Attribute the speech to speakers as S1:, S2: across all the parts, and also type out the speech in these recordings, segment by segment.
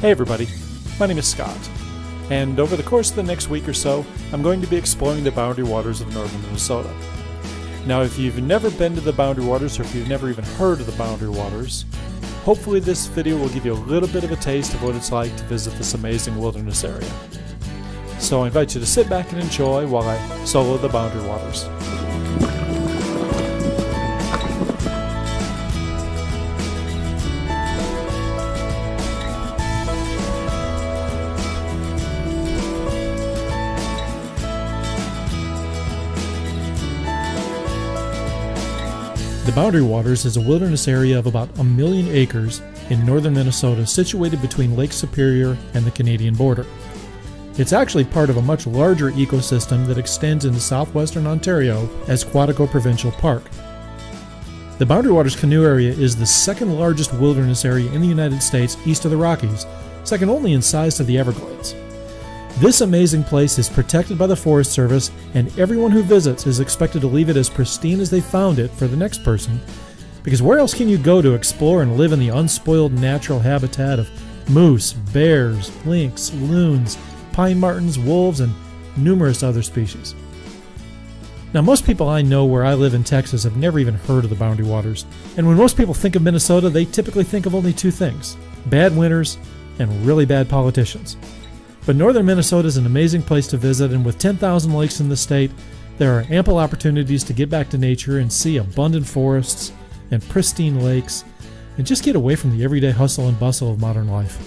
S1: Hey everybody, my name is Scott, and over the course of the next week or so, I'm going to be exploring the boundary waters of northern Minnesota. Now, if you've never been to the Boundary Waters, or if you've never even heard of the Boundary Waters, hopefully this video will give you a little bit of a taste of what it's like to visit this amazing wilderness area. So I invite you to sit back and enjoy while I solo the Boundary Waters. The Boundary Waters is a wilderness area of about 1 million acres in northern Minnesota, situated between Lake Superior and the Canadian border. It's actually part of a much larger ecosystem that extends into southwestern Ontario as Quetico Provincial Park. The Boundary Waters Canoe Area is the second largest wilderness area in the United States east of the Rockies, second only in size to the Everglades. This amazing place is protected by the Forest Service, and everyone who visits is expected to leave it as pristine as they found it for the next person, because where else can you go to explore and live in the unspoiled natural habitat of moose, bears, lynx, loons, pine martens, wolves, and numerous other species? Now, most people I know where I live in Texas have never even heard of the Boundary Waters, and when most people think of Minnesota, they typically think of only two things: bad winters and really bad politicians. But northern Minnesota is an amazing place to visit, and with 10,000 lakes in the state, there are ample opportunities to get back to nature and see abundant forests and pristine lakes, and just get away from the everyday hustle and bustle of modern life.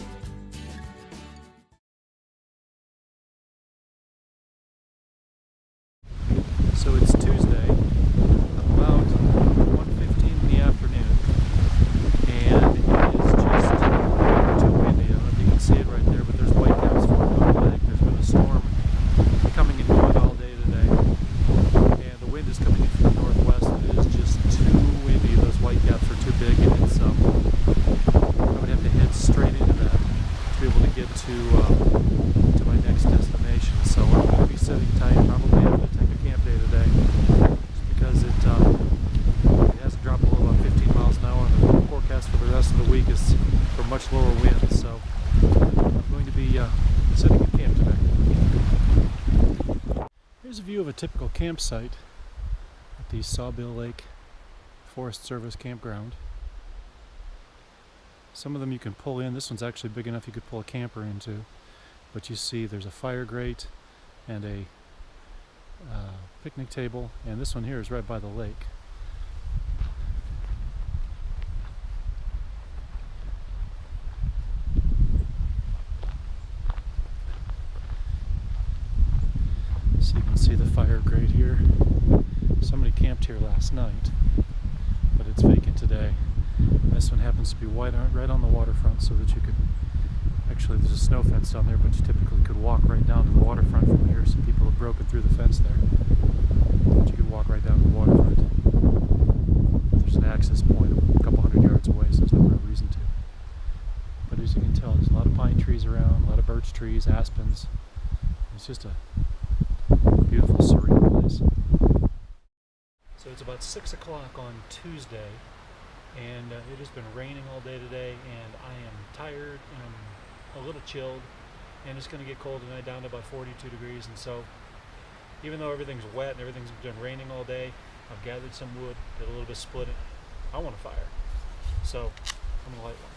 S1: So it's Tuesday, about 1:15 in the afternoon, and it is just too windy. I don't know if you can see it right there, but there's white caps forming on the lake. There's been a storm coming and going all day today, and the wind is coming in from the northwest, and it is just too windy. Those white caps are too big, and it's I would have to head straight into that to be able to get to my next destination. So I'm going to be sitting tight, probably having to take a camp day today, just because it hasn't dropped below about 15 miles an hour, and the forecast for the rest of the week is for much lower winds. So I'm going to be sitting in camp today. Here's a view of a typical campsite at the Sawbill Lake Forest Service campground. Some of them you can pull in. This one's actually big enough you could pull a camper into. But you see there's a fire grate and a picnic table, and this one here is right by the lake. So you can see the fire grate here. Somebody camped here last night, but it's vacant today. And this one happens to be right on the waterfront, so that you could actually, there's a snow fence down there, but you typically could walk right down to the waterfront from here. Some people have broken through the fence there, but you could walk right down to the waterfront. There's an access point a couple hundred yards away, so there's no real reason to. But as you can tell, there's a lot of pine trees around, a lot of birch trees, aspens. It's just a beautiful, serene place. So it's about 6 o'clock on Tuesday, and it has been raining all day today, and I am tired and I'm a little chilled, and it's going to get cold tonight, down to about 42 degrees. And so even though everything's wet and everything's been raining all day, I've gathered some wood, did a little bit of splitting. I want a fire, so I'm going to light one.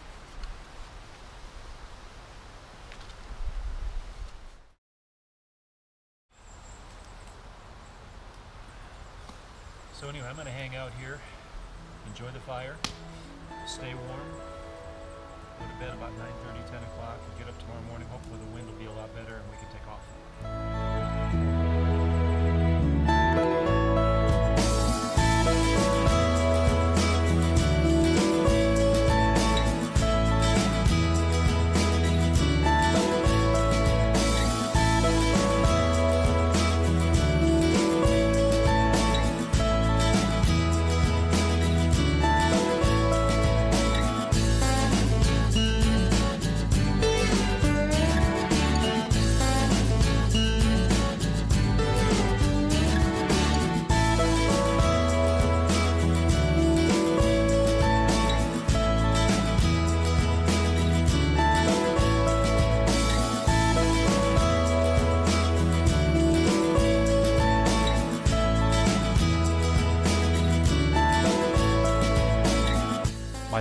S1: So anyway, I'm going to hang out here, enjoy the fire, stay warm, go to bed about 9:30, 10 o'clock, and get up tomorrow morning. Hopefully the wind will be a lot better and we can take off.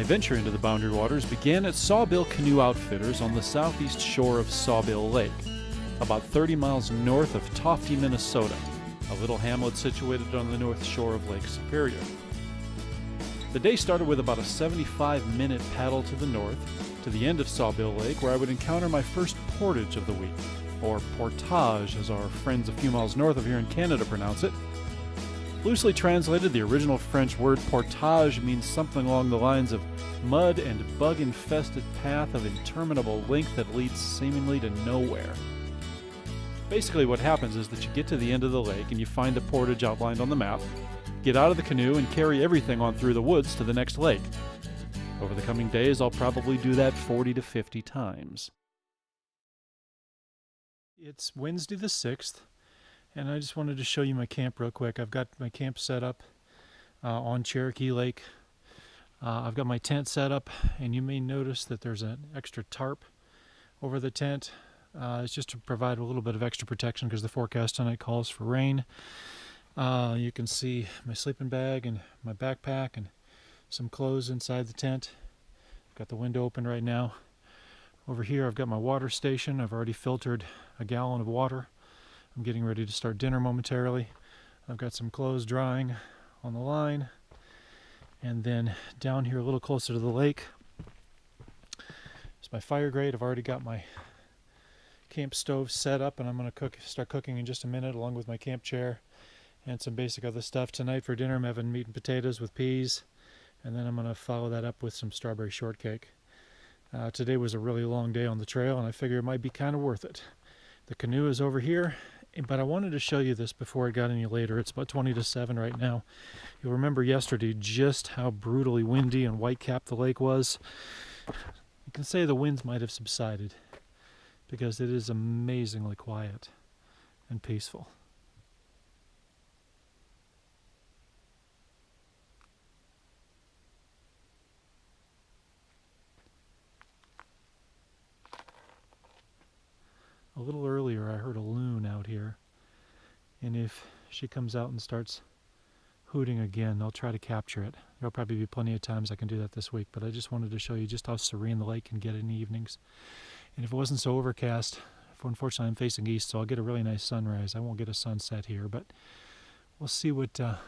S2: adventure into the Boundary Waters began at Sawbill Canoe Outfitters on the southeast shore of Sawbill Lake, about 30 miles north of Tofty, Minnesota, a little hamlet situated on the north shore of Lake Superior. The day started with about a 75-minute paddle to the north, to the end of Sawbill Lake, where I would encounter my first portage of the week, or portage as our friends a few miles north of here in Canada pronounce it. Loosely translated, the original French word portage means something along the lines of mud and bug-infested path of interminable length that leads seemingly to nowhere. Basically what happens is that you get to the end of the lake and you find the portage outlined on the map, get out of the canoe and carry everything on through the woods to the next lake. Over the coming days, I'll probably do that 40 to 50 times. It's Wednesday the 6th. And I just wanted to show you my camp real quick. I've got my camp set up on Cherokee Lake. I've got my tent set up, and you may notice that there's an extra tarp over the tent. It's just to provide a little bit of extra protection because the forecast tonight calls for rain. You can see my sleeping bag and my backpack and some clothes inside the tent. I've got the window open right now. Over here I've got my water station. I've already filtered a gallon of water. I'm getting ready to start dinner momentarily. I've got some clothes drying on the line. And then down here a little closer to the lake is my fire grate. I've already got my camp stove set up, and I'm going to start cooking in just a minute, along with my camp chair and some basic other stuff. Tonight for dinner I'm having meat and potatoes with peas, and then I'm going to follow that up with some strawberry shortcake. Today was a really long day on the trail, and I figure it might be kind of worth it. The canoe is over here, but I wanted to show you this before it got any later. It's about 20 to 7 right now. You'll remember yesterday just how brutally windy and white-capped the lake was. You can say the winds might have subsided because it is amazingly quiet and peaceful. A little earlier I heard a loon out here, and if she comes out and starts hooting again, I'll try to capture it. There'll probably be plenty of times I can do that this week, but I just wanted to show you just how serene the lake can get in the evenings. And if it wasn't so overcast, unfortunately I'm facing east, so I'll get a really nice sunrise. I won't get a sunset here, but we'll see what a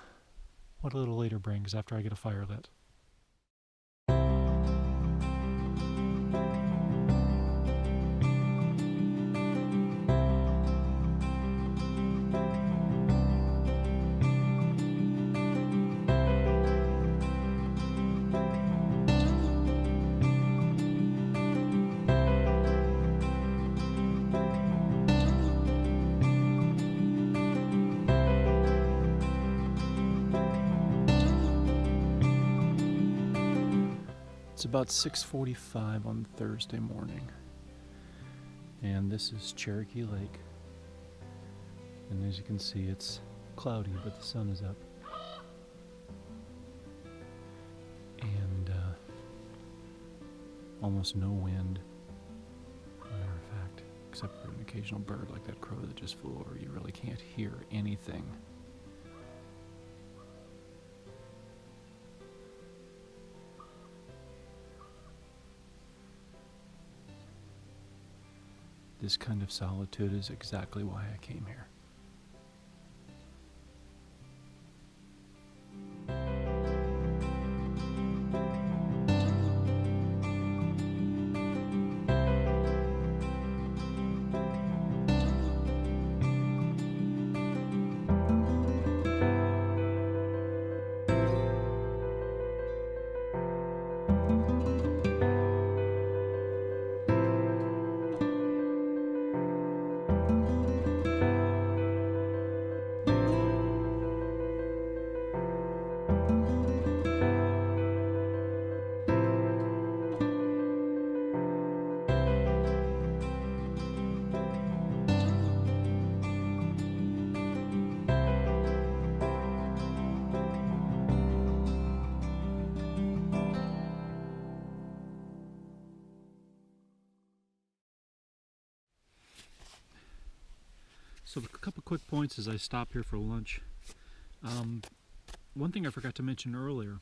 S2: little later brings after I get a fire lit. It's about 6:45 on Thursday morning, and this is Cherokee Lake, and as you can see it's cloudy but the sun is up, and almost no wind, matter of fact, except for an occasional bird like that crow that just flew over. You really can't hear anything. This kind of solitude is exactly why I came here. So a couple quick points as I stop here for lunch. One thing I forgot to mention earlier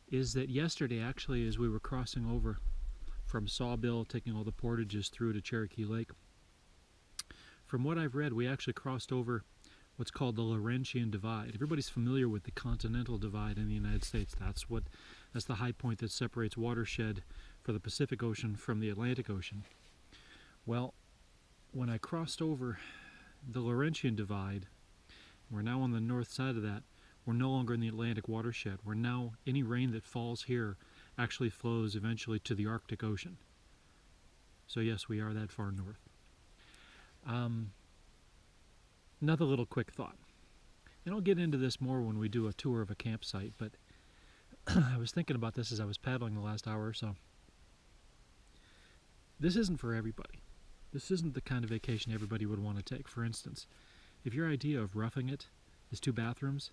S2: is that yesterday, actually, as we were crossing over from Sawbill, taking all the portages through to Cherokee Lake, from what I've read, we actually crossed over what's called the Laurentian Divide. Everybody's familiar with the Continental Divide in the United States. That's the high point that separates watershed for the Pacific Ocean from the Atlantic Ocean. Well, when I crossed over the Laurentian Divide, we're now on the north side of that. We're no longer in the Atlantic watershed. We're now, any rain that falls here actually flows eventually to the Arctic Ocean. So yes, we are that far north. Another little quick thought, and I'll get into this more when we do a tour of a campsite, but I was thinking about this as I was paddling the last hour or so. This isn't for everybody. This isn't the kind of vacation everybody would want to take. For instance, if your idea of roughing it is 2 bathrooms,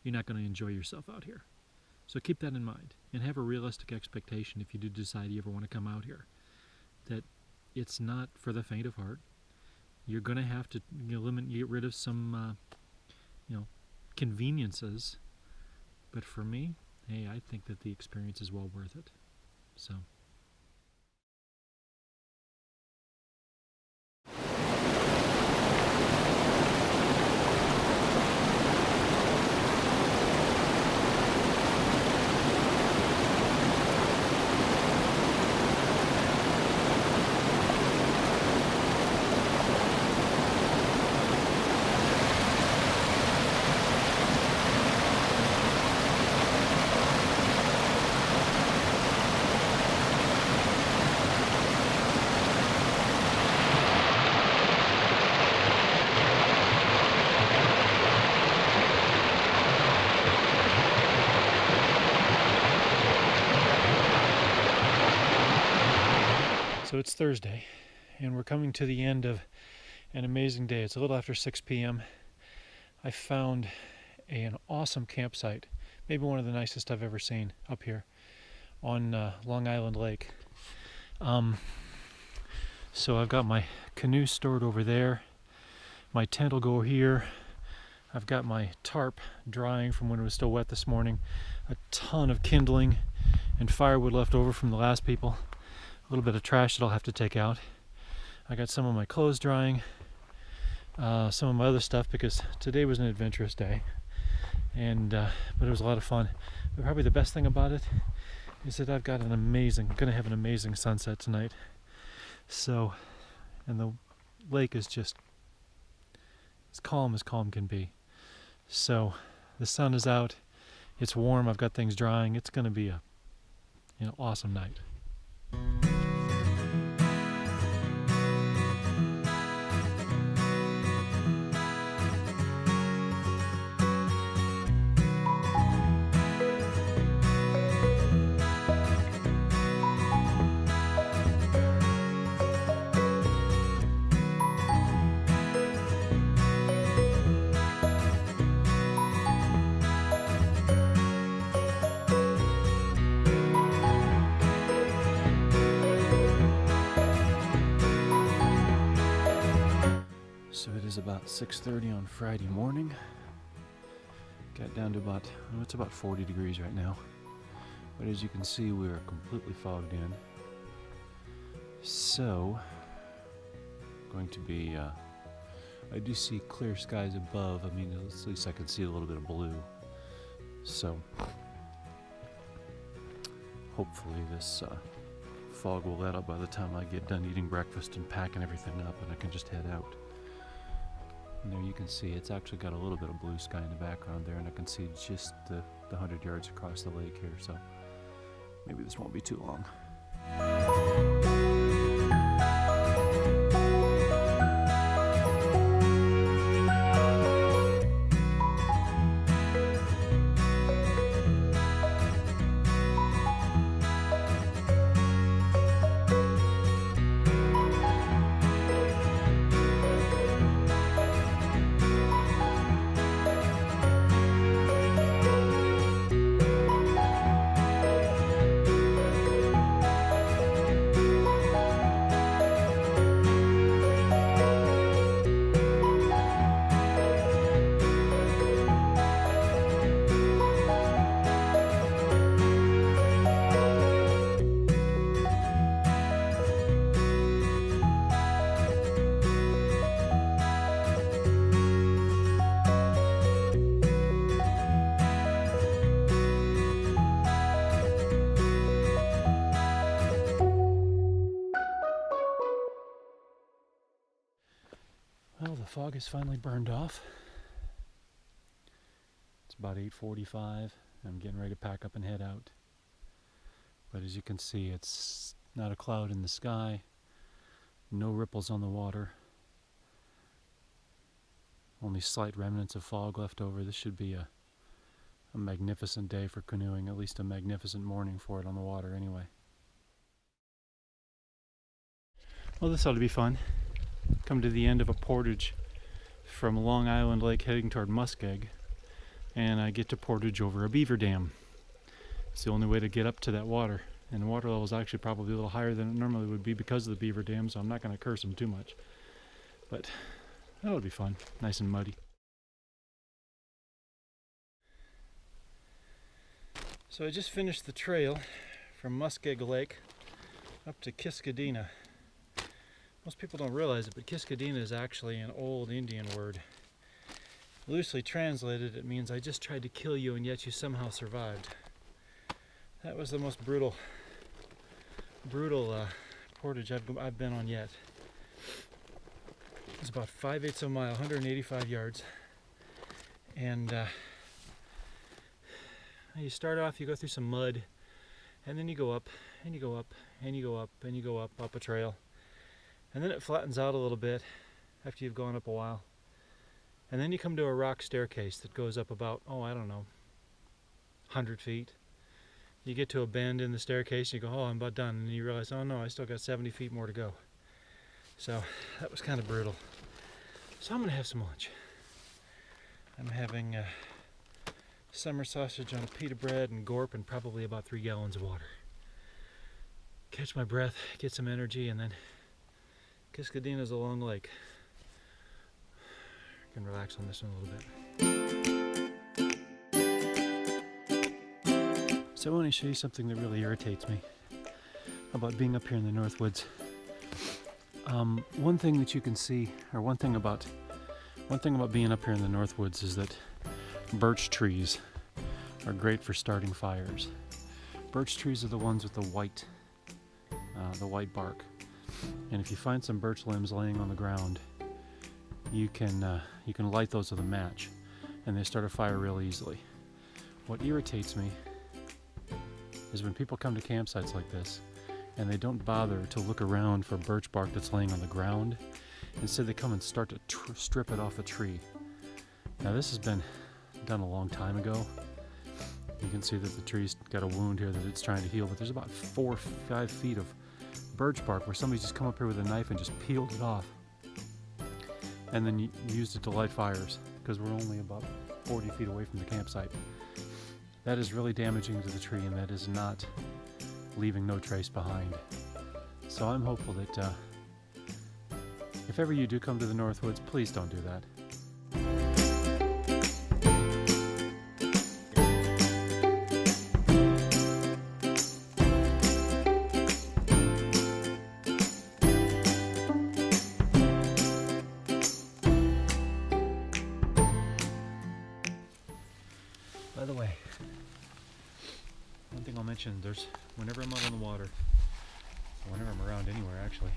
S2: you're not going to enjoy yourself out here. So keep that in mind, and have a realistic expectation if you do decide you ever want to come out here, that it's not for the faint of heart. You're going to have to get rid of some conveniences, but for me, hey, I think that the experience is well worth it. So So it's Thursday, and we're coming to the end of an amazing day. It's a little after 6 p.m. I found an awesome campsite, maybe one of the nicest I've ever seen up here on Long Island Lake. So I've got my canoe stored over there. My tent will go here. I've got my tarp drying from when it was still wet this morning. A ton of kindling and firewood left over from the last people. A little bit of trash that I'll have to take out. I got some of my clothes drying, some of my other stuff, because today was an adventurous day, and but it was a lot of fun. But probably the best thing about it is that I've got gonna have an amazing sunset tonight. So, and the lake is just as calm can be. So the sun is out, it's warm, I've got things drying. It's gonna be a awesome night. So it is about 6:30 on Friday morning. Got down to it's about 40 degrees right now. But as you can see, we are completely fogged in. So, going to be, I do see clear skies above. I mean, at least I can see a little bit of blue. So, hopefully this fog will let up by the time I get done eating breakfast and packing everything up, and I can just head out. And there you can see it's actually got a little bit of blue sky in the background there, and I can see just the 100 yards across the lake here, so maybe this won't be too long. fog has finally burned off. It's about 8:45. I'm getting ready to pack up and head out. But as you can see, it's not a cloud in the sky, no ripples on the water, only slight remnants of fog left over. This should be a magnificent day for canoeing, at least a magnificent morning for it on the water anyway. Well, this ought to be fun. Come to the end of a portage from Long Island Lake heading toward Muskeg, and I get to portage over a beaver dam. It's the only way to get up to that water, and the water level is actually probably a little higher than it normally would be because of the beaver dam, so I'm not going to curse them too much. But that'll be fun, nice and muddy. So I just finished the trail from Muskeg Lake up to Kiskadena. Most people don't realize it, but Kiskadena is actually an old Indian word. Loosely translated, it means I just tried to kill you and yet you somehow survived. That was the most brutal portage I've been on yet. It was about 5/8 of a mile, 185 yards. And you start off, you go through some mud, and then you go up, and you go up, and you go up, and you go up a trail. And then it flattens out a little bit after you've gone up a while. And then you come to a rock staircase that goes up about, I don't know, 100 feet. You get to a bend in the staircase and you go, I'm about done. And you realize, oh no, I still got 70 feet more to go. So that was kind of brutal. So I'm going to have some lunch. I'm having summer sausage on a pita bread and gorp and probably about 3 gallons of water. Catch my breath, get some energy, and then Kiskadena's a long lake. I can relax on this one a little bit. So I want to show you something that really irritates me about being up here in the North Woods. One thing that you can see, or one thing about being up here in the North Woods is that birch trees are great for starting fires. Birch trees are the ones with the white bark, and if you find some birch limbs laying on the ground, you can light those with a match, and they start a fire real easily. What irritates me is when people come to campsites like this and they don't bother to look around for birch bark that's laying on the ground. Instead, they come and start to strip it off a tree. Now, this has been done a long time ago. You can see that the tree's got a wound here that it's trying to heal, but there's about 4 or 5 feet of birch bark where somebody's just come up here with a knife and just peeled it off, and then used it to light fires because we're only about 40 feet away from the campsite. That is really damaging to the tree, and that is not leaving no trace behind. So I'm hopeful that if ever you do come to the North Woods, please don't do that. By the way, one thing I'll mention, whenever I'm out on the water, or whenever I'm around anywhere actually,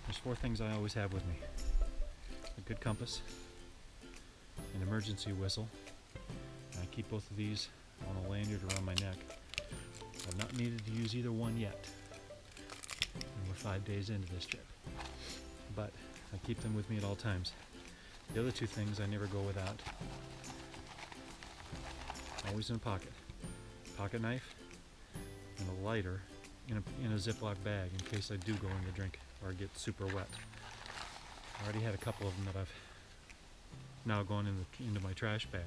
S2: there's 4 things I always have with me. A good compass, an emergency whistle, and I keep both of these on a lanyard around my neck. I've not needed to use either one yet, and we're 5 days into this trip, but I keep them with me at all times. The other 2 things I never go without. Always in a pocket. Pocket knife and a lighter in a Ziploc bag in case I do go in the drink or get super wet. I already had a couple of them that I've now gone into my trash bag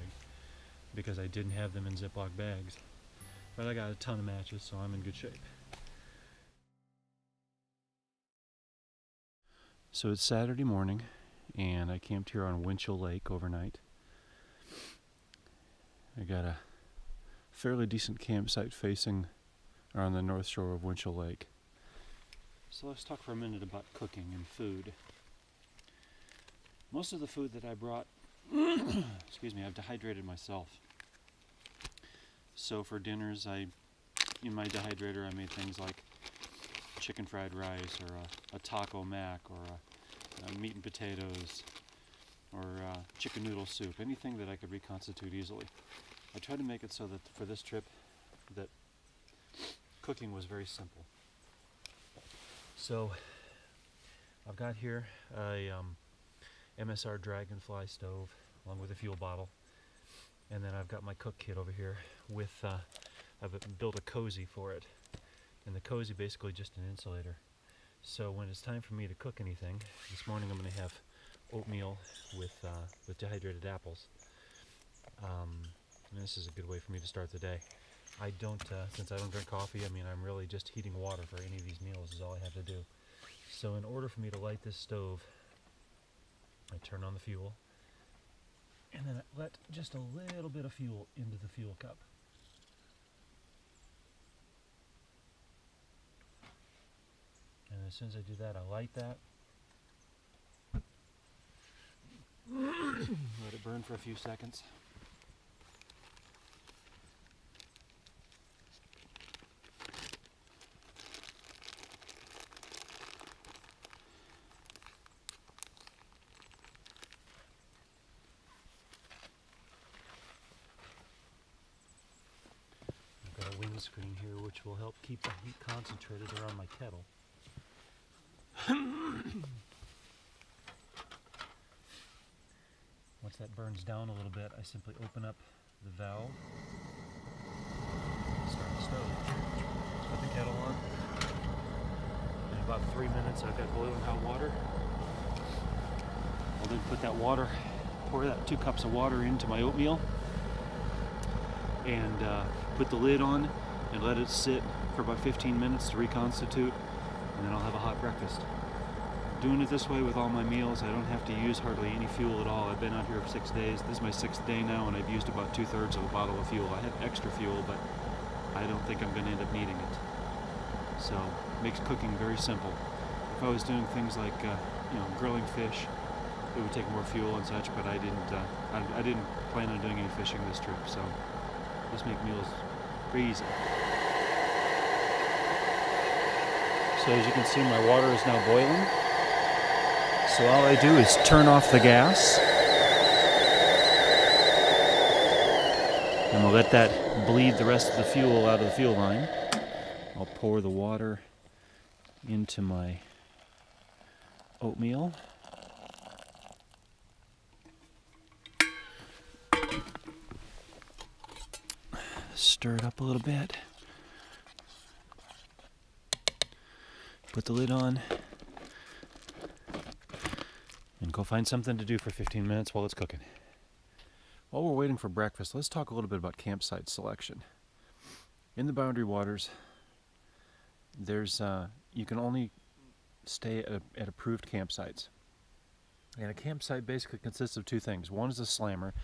S2: because I didn't have them in Ziploc bags. But I got a ton of matches, so I'm in good shape. So it's Saturday morning, and I camped here on Winchell Lake overnight. I got a fairly decent campsite facing on the north shore of Winchell Lake. So let's talk for a minute about cooking and food. Most of the food that I brought, excuse me, I've dehydrated myself. So for dinners, in my dehydrator, I made things like chicken fried rice, or a taco mac, or a meat and potatoes, or chicken noodle soup, anything that I could reconstitute easily. I tried to make it so that for this trip that cooking was very simple. So I've got here a MSR Dragonfly stove along with a fuel bottle, and then I've got my cook kit over here with I've built a cozy for it, and the cozy basically just an insulator. So when it's time for me to cook anything, this morning I'm going to have oatmeal with dehydrated apples. And this is a good way for me to start the day. I don't, since I don't drink coffee, I mean I'm really just heating water for any of these meals is all I have to do. So in order for me to light this stove, I turn on the fuel, and then I let just a little bit of fuel into the fuel cup. And as soon as I do that, I light that. Let it burn for a few seconds. I've got a windscreen here which will help keep the heat concentrated around my kettle. Once that burns down a little bit, I simply open up the valve, start the stove, put the kettle on. In about 3 minutes, I've got boiling hot water. I'll then put that water, pour that 2 cups of water into my oatmeal, and put the lid on and let it sit for about 15 minutes to reconstitute, and then I'll have a hot breakfast. Doing it this way with all my meals, I don't have to use hardly any fuel at all. I've been out here for 6 days. This is my 6th day now, and I've used about 2/3 of a bottle of fuel. I have extra fuel, but I don't think I'm going to end up needing it. So it makes cooking very simple. If I was doing things like grilling fish, it would take more fuel and such, but I didn't plan on doing any fishing this trip, so just make meals very easy. So as you can see, my water is now boiling. So all I do is turn off the gas, and we'll let that bleed the rest of the fuel out of the fuel line. I'll pour the water into my oatmeal. Stir it up a little bit. Put the lid on. And go find something to do for 15 minutes while it's cooking. While we're waiting for breakfast, let's talk a little bit about campsite selection. In the Boundary Waters, there's you can only stay at approved campsites. And a campsite basically consists of 2 things. One is a slammer.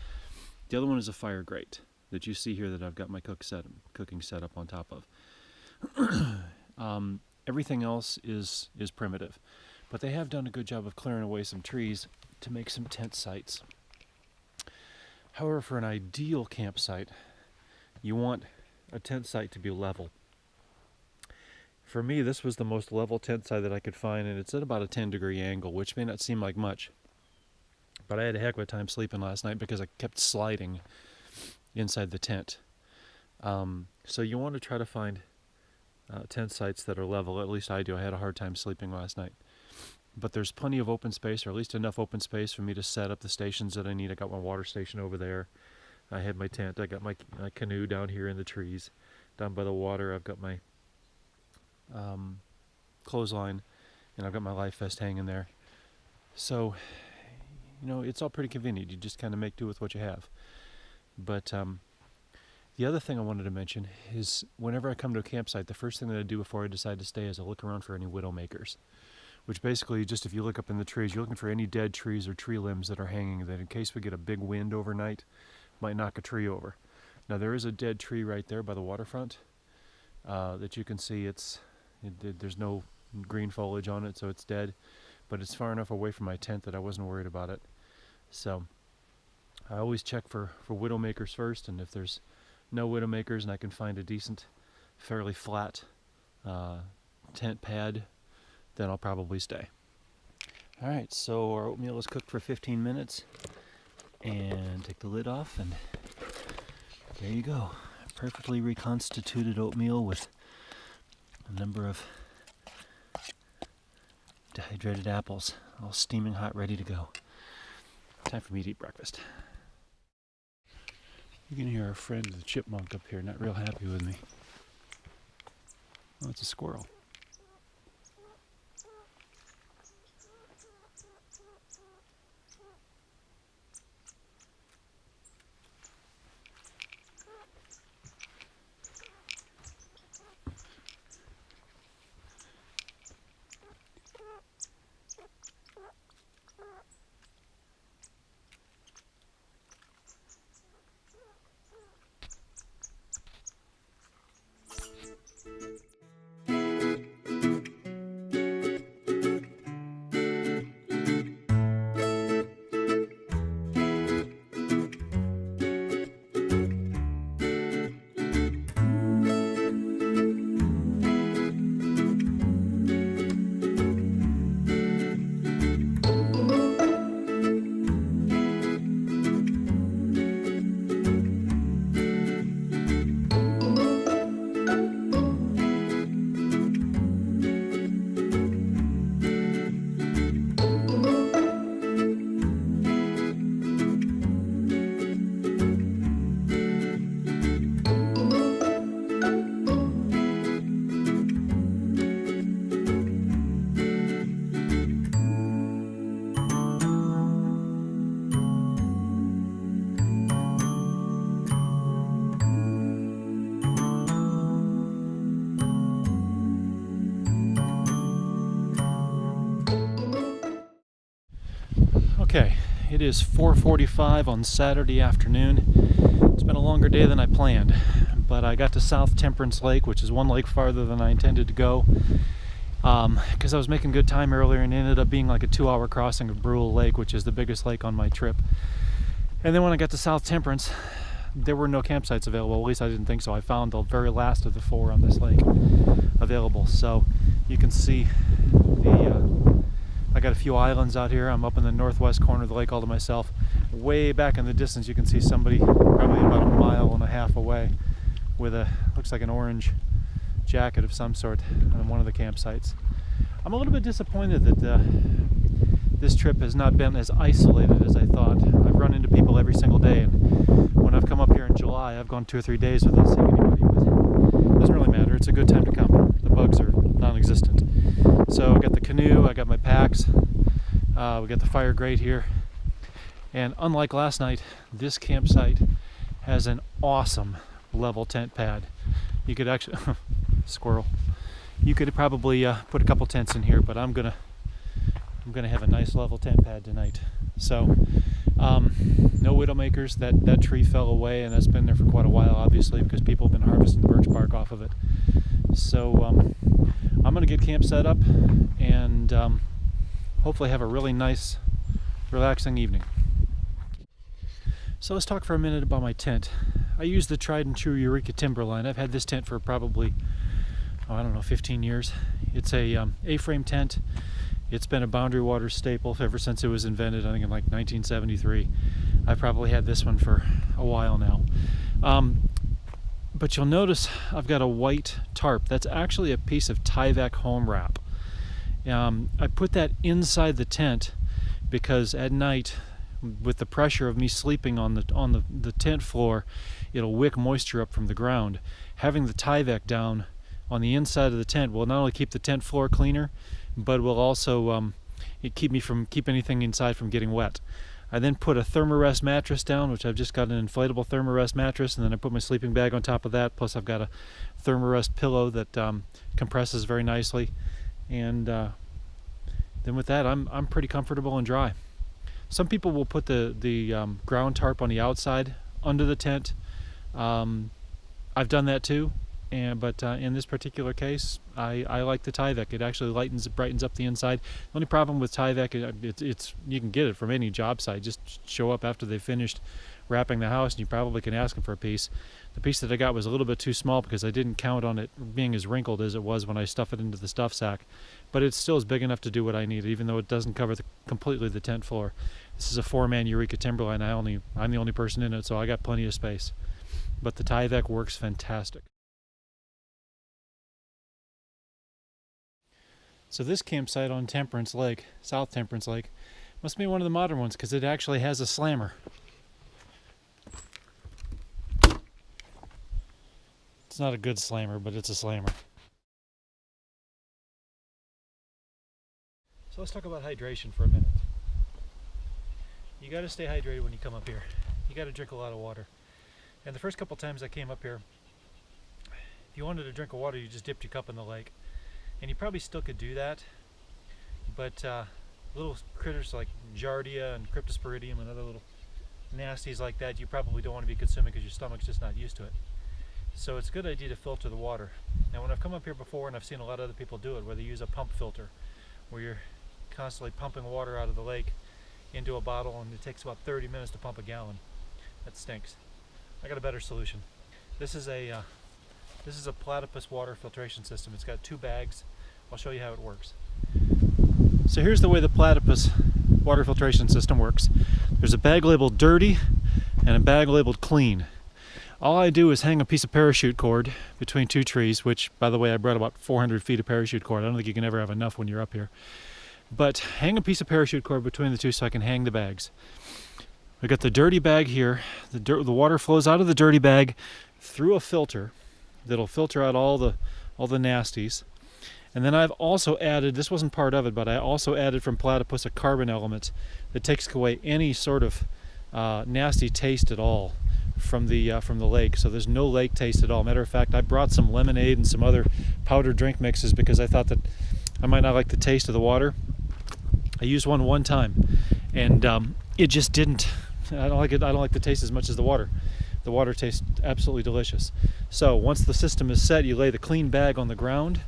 S2: The other one is a fire grate that you see here that I've got my cooking set up on top of. Everything else is primitive. But they have done a good job of clearing away some trees to make some tent sites. However, for an ideal campsite, you want a tent site to be level. For me, this was the most level tent site that I could find, and it's at about a 10-degree angle, which may not seem like much. But I had a heck of a time sleeping last night because I kept sliding inside the tent. So you want to try to find tent sites that are level. At least I do. I had a hard time sleeping last night. But there's plenty of open space, or at least enough open space for me to set up the stations that I need. I got my water station over there. I had my tent. I got my canoe down here in the trees. Down by the water, I've got my clothesline, and I've got my life vest hanging there. So, it's all pretty convenient. You just kind of make do with what you have. But the other thing I wanted to mention is whenever I come to a campsite, the first thing that I do before I decide to stay is I look around for any widowmakers. Which basically, just if you look up in the trees, you're looking for any dead trees or tree limbs that are hanging that in case we get a big wind overnight, might knock a tree over. Now there is a dead tree right there by the waterfront that you can see. There's no green foliage on it, so it's dead, but it's far enough away from my tent that I wasn't worried about it. So I always check for widowmakers first, and if there's no widowmakers and I can find a decent, fairly flat tent pad, then I'll probably stay. Alright, so our oatmeal is cooked for 15 minutes. And take the lid off, and there you go. Perfectly reconstituted oatmeal with a number of dehydrated apples, all steaming hot, ready to go. Time for me to eat breakfast. You can hear our friend the chipmunk up here, not real happy with me. Oh, it's a squirrel. Okay, it is 4:45 on Saturday afternoon. It's been a longer day than I planned, but I got to South Temperance Lake, which is one lake farther than I intended to go, because I was making good time earlier, and it ended up being like a 2-hour crossing of Brule Lake, which is the biggest lake on my trip. And then when I got to South Temperance, there were no campsites available. At least I didn't think so. I found the very last of the 4 on this lake available. So you can see I got a few islands out here. I'm up in the northwest corner of the lake all to myself. Way back in the distance you can see somebody probably about 1.5 miles away with looks like an orange jacket of some sort on one of the campsites. I'm a little bit disappointed that this trip has not been as isolated as I thought. I've run into people every single day, and when I've come up here in July, I've gone 2 or 3 days without seeing anybody, but it doesn't really matter. It's a good time to come. The bugs are non-existent. So I got the canoe, I got my packs, we got the fire grate here, and unlike last night, this campsite has an awesome level tent pad. You could actually squirrel. You could probably put a couple tents in here, but I'm gonna have a nice level tent pad tonight. So no widowmakers. That tree fell away, and that's been there for quite a while, obviously, because people have been harvesting the birch bark off of it. So I'm gonna get camp set up and hopefully have a really nice, relaxing evening. So let's talk for a minute about my tent. I use the tried and true Eureka Timberline. I've had this tent for probably, I don't know, 15 years. It's a A-frame tent. It's been a Boundary Waters staple ever since it was invented, I think in like 1973. I've probably had this one for a while now. But you'll notice I've got a white tarp. That's actually a piece of Tyvek home wrap. I put that inside the tent because at night, with the pressure of me sleeping on the tent floor, it'll wick moisture up from the ground. Having the Tyvek down on the inside of the tent will not only keep the tent floor cleaner, but will also keep anything inside from getting wet. I then put a Thermarest mattress down, which I've just got an inflatable Thermarest mattress, and then I put my sleeping bag on top of that, plus I've got a Thermarest pillow that compresses very nicely. And then with that, I'm pretty comfortable and dry. Some people will put the ground tarp on the outside under the tent. I've done that too. But in this particular case, I like the Tyvek. It actually brightens up the inside. The only problem with Tyvek, it's you can get it from any job site. Just show up after they've finished wrapping the house, and you probably can ask them for a piece. The piece that I got was a little bit too small because I didn't count on it being as wrinkled as it was when I stuff it into the stuff sack. But it still is big enough to do what I need, even though it doesn't cover completely the tent floor. This is a 4-man Eureka timberline. I'm the only person in it, so I got plenty of space. But the Tyvek works fantastic. So this campsite on Temperance Lake, South Temperance Lake, must be one of the modern ones because it actually has a slammer. It's not a good slammer, but it's a slammer. So let's talk about hydration for a minute. You got to stay hydrated when you come up here. You got to drink a lot of water. And the first couple times I came up here, if you wanted to drink water, you just dipped your cup in the lake. And you probably still could do that, but little critters like Giardia and Cryptosporidium and other little nasties like that, you probably don't want to be consuming because your stomach's just not used to it. So it's a good idea to filter the water. Now when I've come up here before, and I've seen a lot of other people do it, where they use a pump filter, where you're constantly pumping water out of the lake into a bottle, and it takes about 30 minutes to pump a gallon. That stinks. I got a better solution. This is a platypus water filtration system. It's got 2 bags. I'll show you how it works. So here's the way the platypus water filtration system works. There's a bag labeled dirty and a bag labeled clean. All I do is hang a piece of parachute cord between 2 trees, which, by the way, I brought about 400 feet of parachute cord. I don't think you can ever have enough when you're up here. But hang a piece of parachute cord between the 2 so I can hang the bags. We got the dirty bag here. The water flows out of the dirty bag through a filter that'll filter out all the nasties. And then I've also added, this wasn't part of it, but I also added from platypus a carbon element that takes away any sort of nasty taste at all from the lake. So there's no lake taste at all. Matter of fact, I brought some lemonade and some other powdered drink mixes because I thought that I might not like the taste of the water. I used one time, and it just didn't. I don't like it. I don't like the taste as much as the water. The water tastes absolutely delicious. So once the system is set, you lay the clean bag on the ground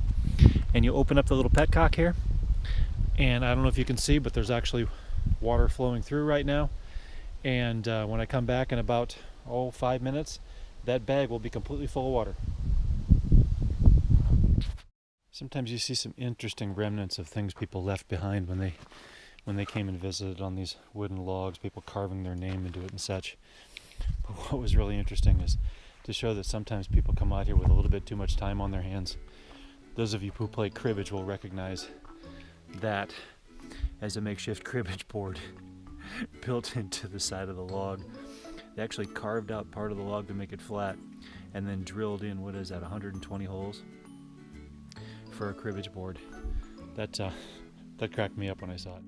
S2: and you open up the little petcock here. And I don't know if you can see, but there's actually water flowing through right now. And when I come back in about 5 minutes, that bag will be completely full of water. Sometimes you see some interesting remnants of things people left behind when they came and visited on these wooden logs, people carving their name into it and such. But what was really interesting is to show that sometimes people come out here with a little bit too much time on their hands. Those of you who play cribbage will recognize that as a makeshift cribbage board built into the side of the log. They actually carved out part of the log to make it flat and then drilled in, 120 holes for a cribbage board. That cracked me up when I saw it.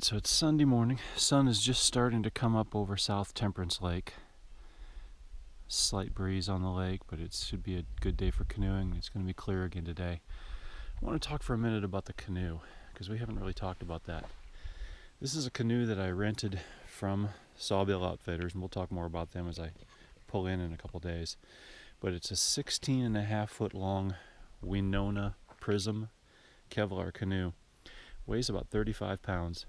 S2: So it's Sunday morning. Sun is just starting to come up over South Temperance Lake. Slight breeze on the lake, but it should be a good day for canoeing. It's going to be clear again today. I want to talk for a minute about the canoe, because we haven't really talked about that. This is a canoe that I rented from Sawbill Outfitters, and we'll talk more about them as I pull in a couple days. But it's a 16.5 foot long Winona Prism Kevlar canoe. Weighs about 35 pounds.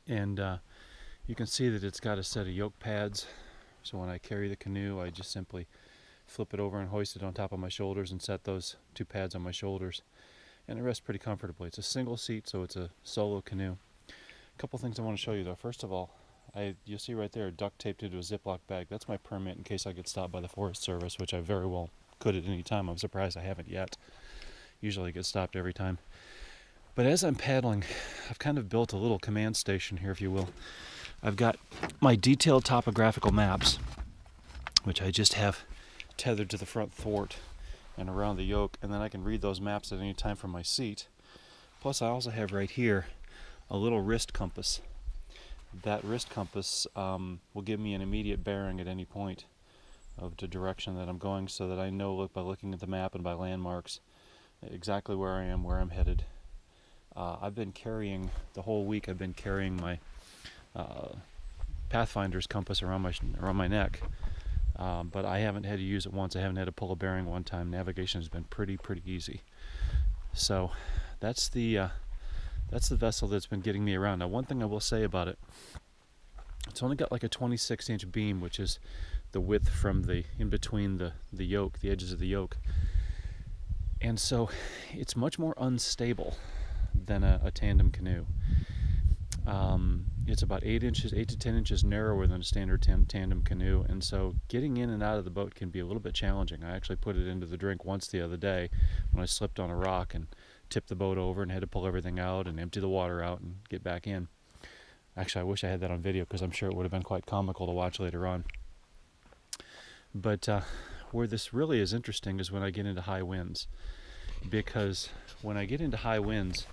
S2: And you can see that it's got a set of yoke pads, so when I carry the canoe I just simply flip it over and hoist it on top of my shoulders and set those 2 pads on my shoulders, and it rests pretty comfortably. It's a single seat, so it's a solo canoe. A couple things I want to show you though. First of all, you'll see right there duct taped into a Ziploc bag. That's my permit in case I get stopped by the Forest Service, which I very well could at any time. I'm surprised I haven't yet. Usually I get stopped every time. But as I'm paddling, I've kind of built a little command station here, if you will. I've got my detailed topographical maps, which I just have tethered to the front thwart and around the yoke, and then I can read those maps at any time from my seat. Plus I also have right here a little wrist compass. That wrist compass will give me an immediate bearing at any point of the direction that I'm going, so that I know, by looking at the map and by landmarks, exactly where I am, where I'm headed. I've been carrying, the whole week I've been carrying my Pathfinder's compass around my neck, but I haven't had to use it once. I haven't had to pull a bearing one time. Navigation has been pretty easy. So that's the vessel that's been getting me around. Now, one thing I will say about it, it's only got like a 26-inch beam, which is the width from in between the yoke, the edges of the yoke, and so it's much more unstable than a tandem canoe. It's about 8 to 10 inches narrower than a standard tandem canoe, and so getting in and out of the boat can be a little bit challenging. I actually put it into the drink once the other day when I slipped on a rock and tipped the boat over and had to pull everything out and empty the water out and get back in. Actually, I wish I had that on video, because I'm sure it would have been quite comical to watch later on. But where this really is interesting is when I get into high winds, because when I get into high winds,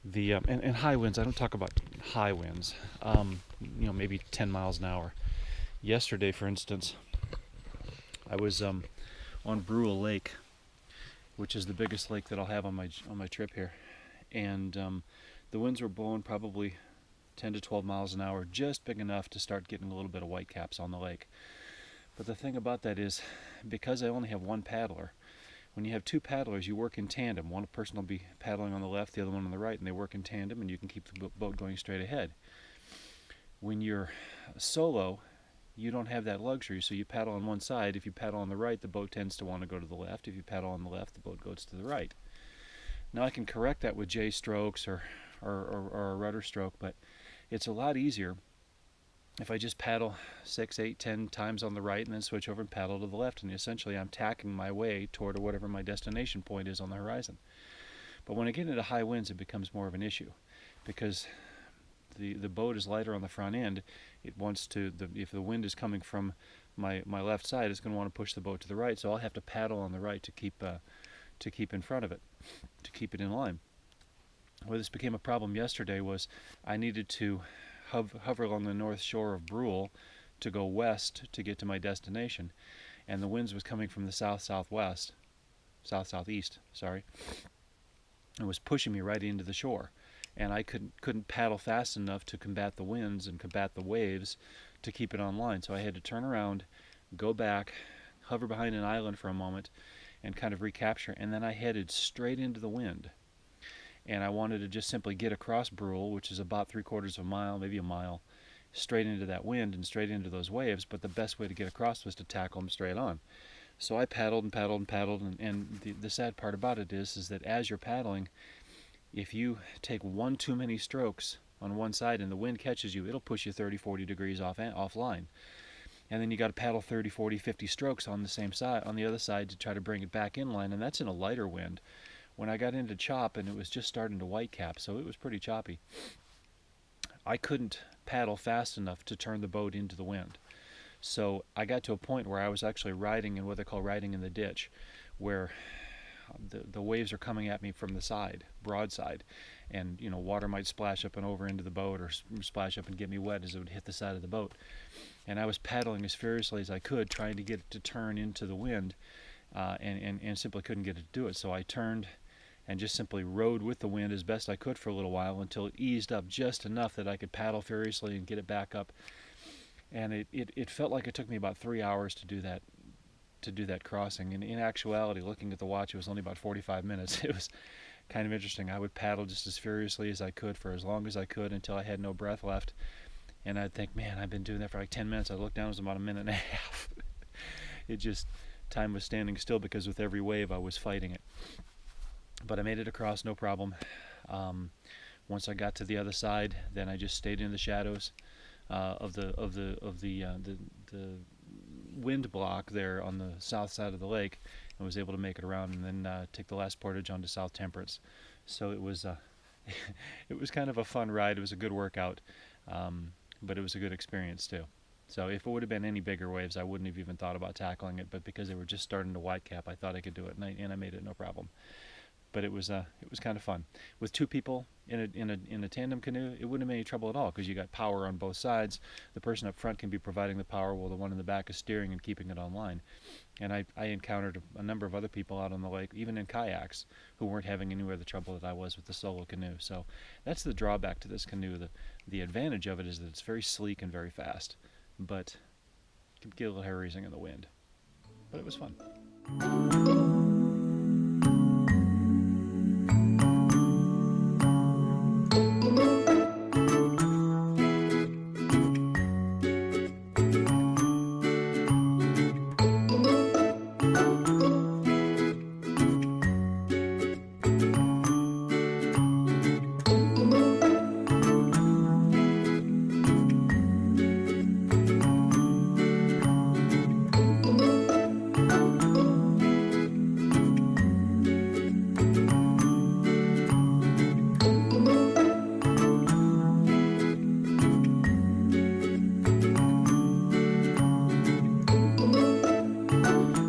S2: and high winds, I don't talk about high winds, maybe 10 miles an hour. Yesterday, for instance, I was on Brule Lake, which is the biggest lake that I'll have on my trip here, and the winds were blowing probably 10 to 12 miles an hour, just big enough to start getting a little bit of whitecaps on the lake. But the thing about that is, because I only have one paddler, when you have two paddlers, you work in tandem. One person will be paddling on the left, the other one on the right, and they work in tandem, and you can keep the boat going straight ahead. When you're solo, you don't have that luxury, so you paddle on one side. If you paddle on the right, the boat tends to want to go to the left. If you paddle on the left, the boat goes to the right. Now I can correct that with J strokes or a rudder stroke, but it's a lot easier if I just paddle 6, 8, 10 times on the right and then switch over and paddle to the left, and essentially I'm tacking my way toward whatever my destination point is on the horizon. But when I get into high winds, it becomes more of an issue, because the boat is lighter on the front end. It wants to, if the wind is coming from my left side, it's going to want to push the boat to the right, so I'll have to paddle on the right to keep in front of it, to keep it in line. Where this became a problem yesterday was I needed to hover along the north shore of Brule to go west to get to my destination, and the winds was coming from the southeast, sorry, and was pushing me right into the shore, and I couldn't paddle fast enough to combat the winds and combat the waves to keep it on line. So I had to turn around, go back, hover behind an island for a moment, and kind of recapture, and then I headed straight into the wind. And I wanted to just simply get across Brule, which is about 3/4 of a mile, maybe a mile, straight into that wind and straight into those waves, but the best way to get across was to tackle them straight on. So I paddled and paddled and paddled, and the sad part about it is that as you're paddling, if you take one too many strokes on one side and the wind catches you, it'll push you 30, 40 degrees offline. And then you got to paddle 30, 40, 50 strokes on the same side, on the other side, to try to bring it back in line, and that's in a lighter wind. When I got into chop, and it was just starting to whitecap, so it was pretty choppy, I couldn't paddle fast enough to turn the boat into the wind. So I got to a point where I was actually riding in what they call riding in the ditch, where the waves are coming at me from the side, broadside, and water might splash up and over into the boat, or splash up and get me wet as it would hit the side of the boat. And I was paddling as furiously as I could, trying to get it to turn into the wind, and simply couldn't get it to do it. So I turned and just simply rode with the wind as best I could for a little while, until it eased up just enough that I could paddle furiously and get it back up. And it felt like it took me about 3 hours to do that crossing. And in actuality, looking at the watch, it was only about 45 minutes. It was kind of interesting. I would paddle just as furiously as I could for as long as I could until I had no breath left. And I'd think, man, I've been doing that for like 10 minutes. I'd look down, it was about a minute and a half. Time was standing still, because with every wave I was fighting it. But I made it across, no problem. Once I got to the other side, then I just stayed in the shadows of the wind block there on the south side of the lake, and was able to make it around, and then take the last portage onto South Temperance. So it was it was kind of a fun ride. It was a good workout, but it was a good experience too. So if it would have been any bigger waves, I wouldn't have even thought about tackling it. But because they were just starting to whitecap, I thought I could do it, and I made it no problem. But it was kind of fun. With two people in a tandem canoe, it wouldn't have any trouble at all because you got power on both sides. The person up front can be providing the power while the one in the back is steering and keeping it online. And I encountered a number of other people out on the lake, even in kayaks, who weren't having anywhere the trouble that I was with the solo canoe. So that's the drawback to this canoe. The advantage of it is that it's very sleek and very fast, but it can get a little hair raising in the wind. But it was fun.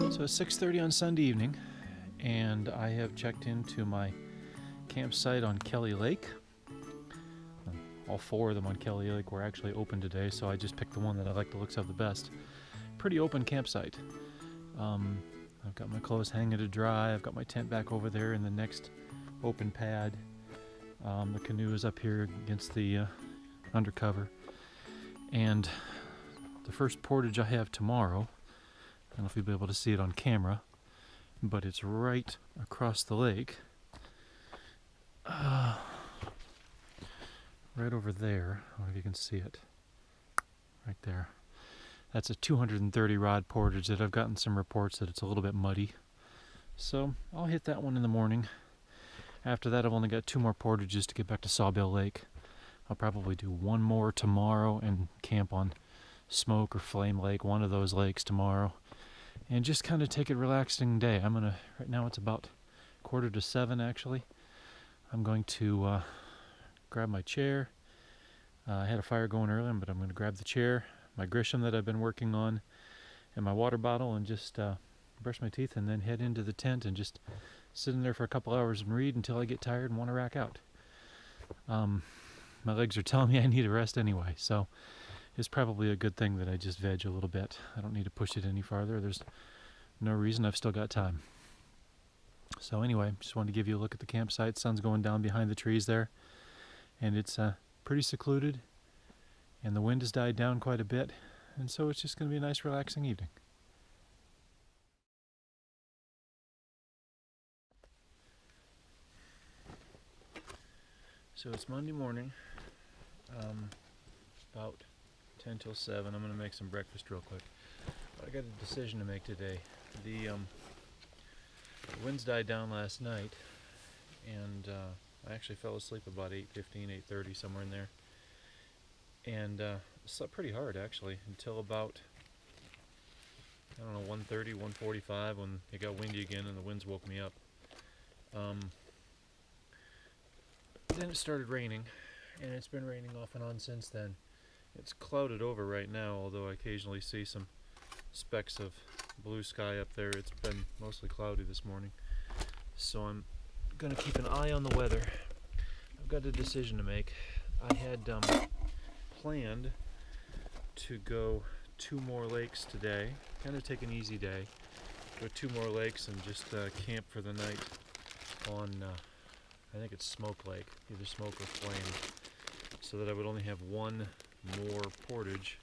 S2: So it's 6:30 on Sunday evening, and I have checked into my campsite on Kelly Lake. All four of them on Kelly Lake were actually open today, so I just picked the one that I like the looks of the best. Pretty open campsite. I've got my clothes hanging to dry. I've got my tent back over there in the next open pad. The canoe is up here against the undercover. And the first portage I have tomorrow, I don't know if you'll be able to see it on camera, but it's right across the lake. Right over there. I don't know if you can see it. Right there. That's a 230 rod portage that I've gotten some reports that it's a little bit muddy. So I'll hit that one in the morning. After that, I've only got 2 more portages to get back to Sawbill Lake. I'll probably do one more tomorrow and camp on Smoke or Flame Lake, one of those lakes tomorrow. And just kind of take a relaxing day. Right now it's about 6:45 actually. I'm going to grab my chair. I had a fire going earlier, but I'm going to grab the chair, my Grisham that I've been working on, and my water bottle, and just brush my teeth and then head into the tent and just sit in there for a couple hours and read until I get tired and want to rack out. My legs are telling me I need a rest anyway, so it's probably a good thing that I just veg a little bit. I don't need to push it any farther. There's no reason. I've still got time. So anyway, just wanted to give you a look at the campsite. Sun's going down behind the trees there, and it's pretty secluded, and the wind has died down quite a bit, and so it's just going to be a nice relaxing evening. So it's Monday morning, about 10 till 7. I'm going to make some breakfast real quick. But I got a decision to make today. The winds died down last night, and I actually fell asleep about 8:15, 8:30, somewhere in there. And slept pretty hard actually until about, I don't know, 1:30, 1:45 when it got windy again and the winds woke me up. Then it started raining, and it's been raining off and on since then. It's clouded over right now, although I occasionally see some specks of blue sky up there. It's been mostly cloudy this morning, so I'm going to keep an eye on the weather. I've got a decision to make. I had planned to go 2 more lakes today, kind of take an easy day, go 2 more lakes and just camp for the night on I think it's Smoke Lake, either Smoke or Flame, so that I would only have 1 more portage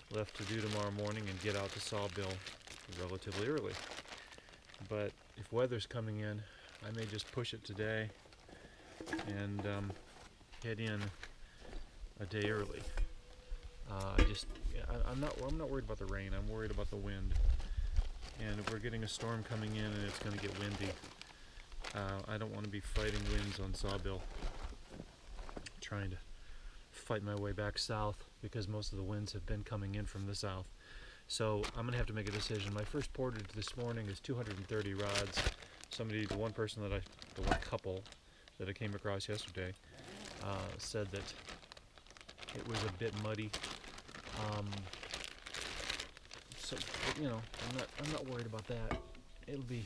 S2: left to do tomorrow morning and get out to Sawbill relatively early. But if weather's coming in, I may just push it today and head in a day early. I'm not worried about the rain. I'm worried about the wind. And if we're getting a storm coming in and it's going to get windy, I don't want to be fighting winds on Sawbill, trying to fight my way back south because most of the winds have been coming in from the south. So I'm going to have to make a decision. My first portage this morning is 230 rods. The one couple that I came across yesterday said that it was a bit muddy. So, but, I'm not worried about that. It'll be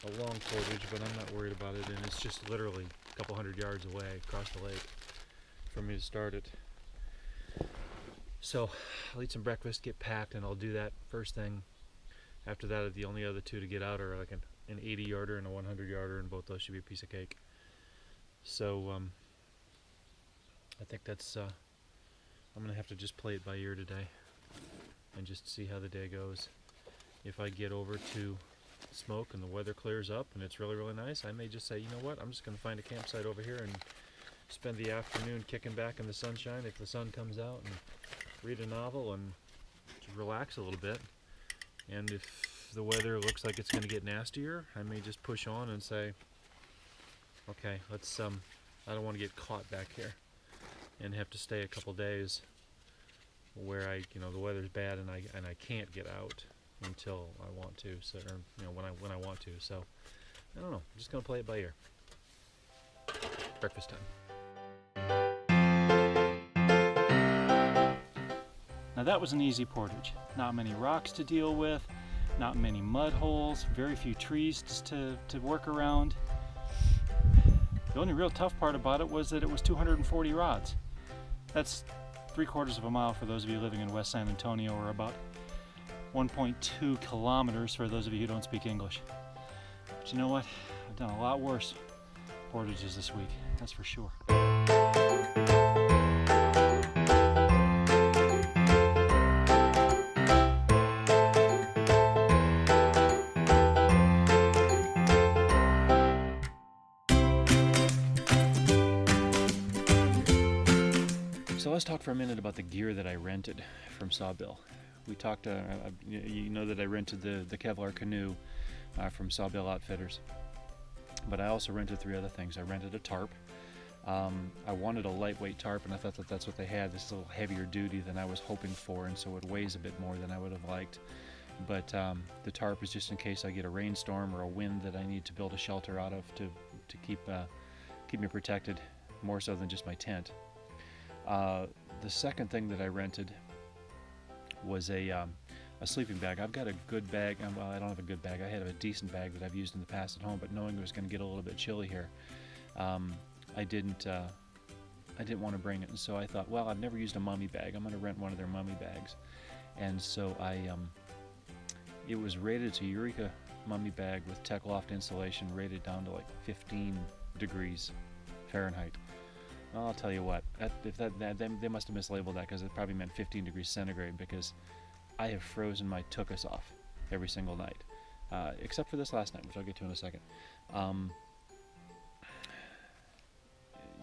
S2: a long portage, but I'm not worried about it, and it's just literally a couple hundred yards away across the lake for me to start it. So I'll eat some breakfast, get packed, and I'll do that first thing. After that, the only other two to get out are like an 80 yarder and a 100 yarder, and both those should be a piece of cake. So I think that's I'm gonna have to just play it by ear today and just see how the day goes. If I get over to Smoke and the weather clears up and it's really, really nice, I may just say, you know what, I'm just gonna find a campsite over here and spend the afternoon kicking back in the sunshine if the sun comes out, and read a novel and just relax a little bit. And if the weather looks like it's going to get nastier, I may just push on and say, okay, let's I don't want to get caught back here and have to stay a couple days where the weather's bad and I can't get out until I want to, so, or when I want to. So I don't know, I'm just going to play it by ear. Breakfast time.
S3: Now that was an easy portage. Not many rocks to deal with, not many mud holes, very few trees just to work around. The only real tough part about it was that it was 240 rods. That's 3/4 of a mile for those of you living in West San Antonio, or about 1.2 kilometers for those of you who don't speak English. But you know what? I've done a lot worse portages this week, that's for sure.
S2: So let's talk for a minute about the gear that I rented from Sawbill. We talked, you know that I rented the Kevlar canoe from Sawbill Outfitters, but I also rented 3 other things. I rented a tarp. I wanted a lightweight tarp, and I thought that that's what they had. This is a little heavier duty than I was hoping for, and so it weighs a bit more than I would have liked. But the tarp is just in case I get a rainstorm or a wind that I need to build a shelter out of to keep me protected, more so than just my tent. The second thing that I rented was a sleeping bag. I've got a good bag. Well, I don't have a good bag. I had a decent bag that I've used in the past at home, but knowing it was going to get a little bit chilly here, I didn't want to bring it. And so I thought, well, I've never used a mummy bag. I'm going to rent one of their mummy bags. And so it was rated, it's a Eureka mummy bag with Techloft insulation, rated down to like 15 degrees Fahrenheit. Well, I'll tell you what, they must have mislabeled that, because it probably meant 15 degrees centigrade, because I have frozen my tuchus off every single night, except for this last night, which I'll get to in a second.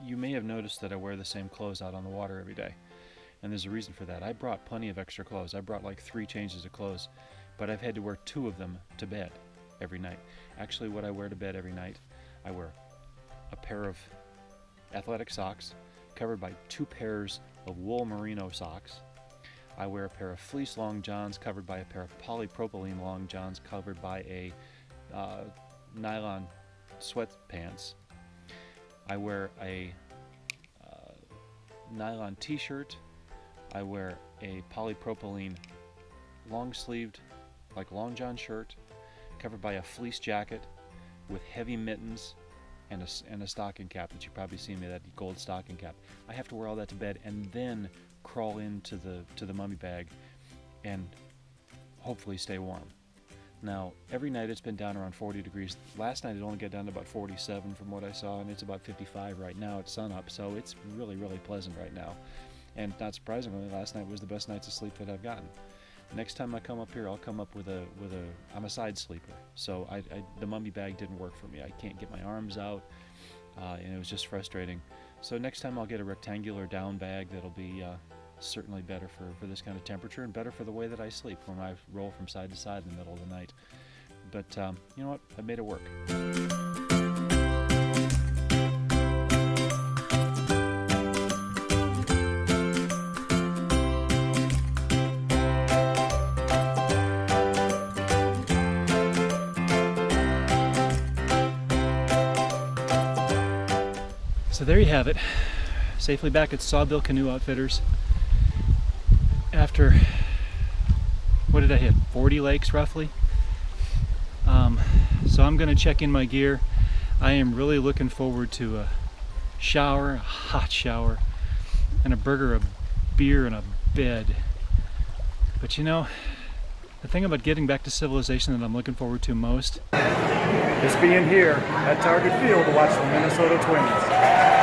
S2: You may have noticed that I wear the same clothes out on the water every day, and there's a reason for that. I brought plenty of extra clothes. I brought like 3 changes of clothes, but I've had to wear 2 of them to bed every night. Actually, what I wear to bed every night, I wear a pair of athletic socks covered by 2 pairs of wool merino socks. I wear a pair of fleece long johns covered by a pair of polypropylene long johns covered by a nylon sweatpants. I wear a nylon t-shirt. I wear a polypropylene long-sleeved, like long john shirt covered by a fleece jacket with heavy mittens and a stocking cap that you probably seen me, that gold stocking cap. I have to wear all that to bed and then crawl into the mummy bag and hopefully stay warm. Now, every night it's been down around 40 degrees. Last night it only got down to about 47 from what I saw, and it's about 55 right now at sunup, so it's really, really pleasant right now. And not surprisingly, last night was the best night's of sleep that I've gotten. Next time I come up here, I'll come up with I'm a side sleeper, so the mummy bag didn't work for me. I can't get my arms out, and it was just frustrating. So next time I'll get a rectangular down bag that'll be certainly better for this kind of temperature, and better for the way that I sleep when I roll from side to side in the middle of the night. But you know what? I made it work.
S3: So there you have it, safely back at Sawbill Canoe Outfitters after, what did I hit, 40 lakes roughly? So So I'm gonna check in my gear. I am really looking forward to a shower, a hot shower, and a burger, a beer, and a bed. But you know, the thing about getting back to civilization that I'm looking forward to most
S2: is being here at Target Field to watch the Minnesota Twins.